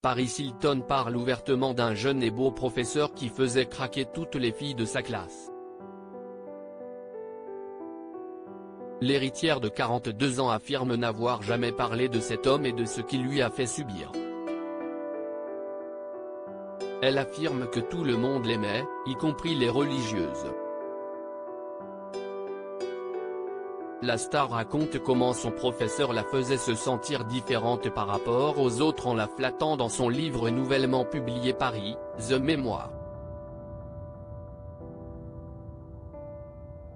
Paris Hilton parle ouvertement d'un jeune et beau professeur qui faisait craquer toutes les filles de sa classe. L'héritière de 42 ans affirme n'avoir jamais parlé de cet homme et de ce qu'il lui a fait subir. Elle affirme que tout le monde l'aimait, y compris les religieuses. La star raconte comment son professeur la faisait se sentir différente par rapport aux autres en la flattant dans son livre nouvellement publié Paris, The Memoir.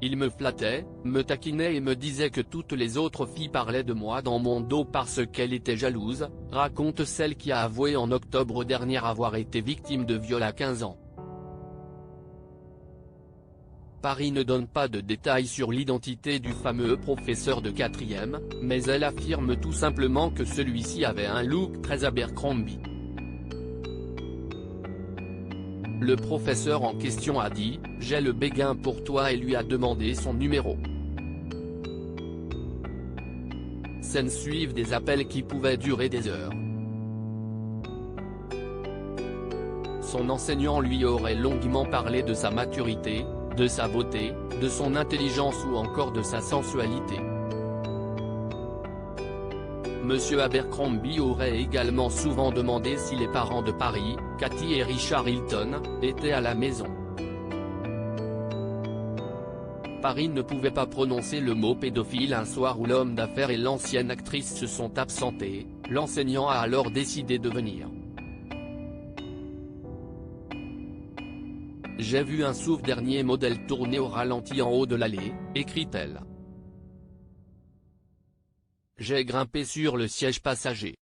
Il me flattait, me taquinait et me disait que toutes les autres filles parlaient de moi dans mon dos parce qu'elle était jalouse, raconte celle qui a avoué en octobre dernier avoir été victime de viol à 15 ans. Paris ne donne pas de détails sur l'identité du fameux professeur de 4e, mais elle affirme tout simplement que celui-ci avait un look très Abercrombie. Le professeur en question a dit « J'ai le béguin pour toi » et lui a demandé son numéro. S'en suivent des appels qui pouvaient durer des heures. Son enseignant lui aurait longuement parlé de sa maturité, de sa beauté, de son intelligence ou encore de sa sensualité. Monsieur Abercrombie aurait également souvent demandé si les parents de Paris, Cathy et Richard Hilton, étaient à la maison. Paris ne pouvait pas prononcer le mot pédophile un soir où l'homme d'affaires et l'ancienne actrice se sont absentés, l'enseignant a alors décidé de venir. J'ai vu un SUV dernier modèle tourner au ralenti en haut de l'allée, écrit-elle. J'ai grimpé sur le siège passager.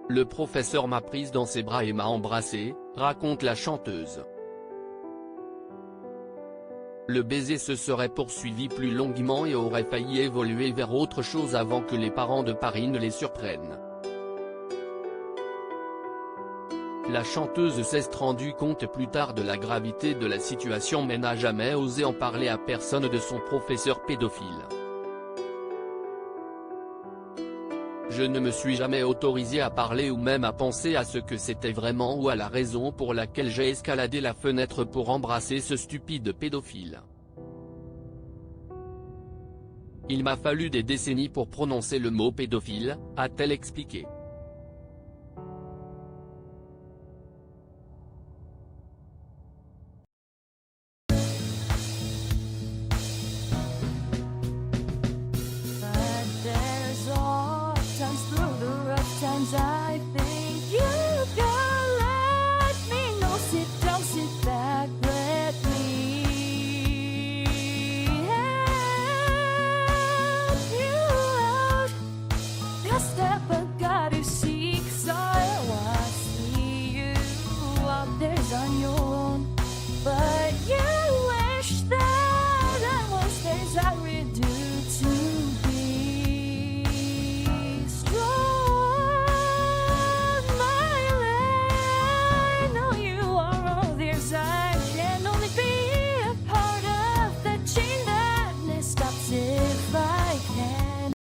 Le professeur m'a prise dans ses bras et m'a embrassée, raconte la chanteuse. Le baiser se serait poursuivi plus longuement et aurait failli évoluer vers autre chose avant que les parents de Paris ne les surprennent. La chanteuse s'est rendue compte plus tard de la gravité de la situation mais n'a jamais osé en parler à personne de son professeur pédophile. Je ne me suis jamais autorisé à parler ou même à penser à ce que c'était vraiment ou à la raison pour laquelle j'ai escaladé la fenêtre pour embrasser ce stupide pédophile. Il m'a fallu des décennies pour prononcer le mot pédophile, a-t-elle expliqué.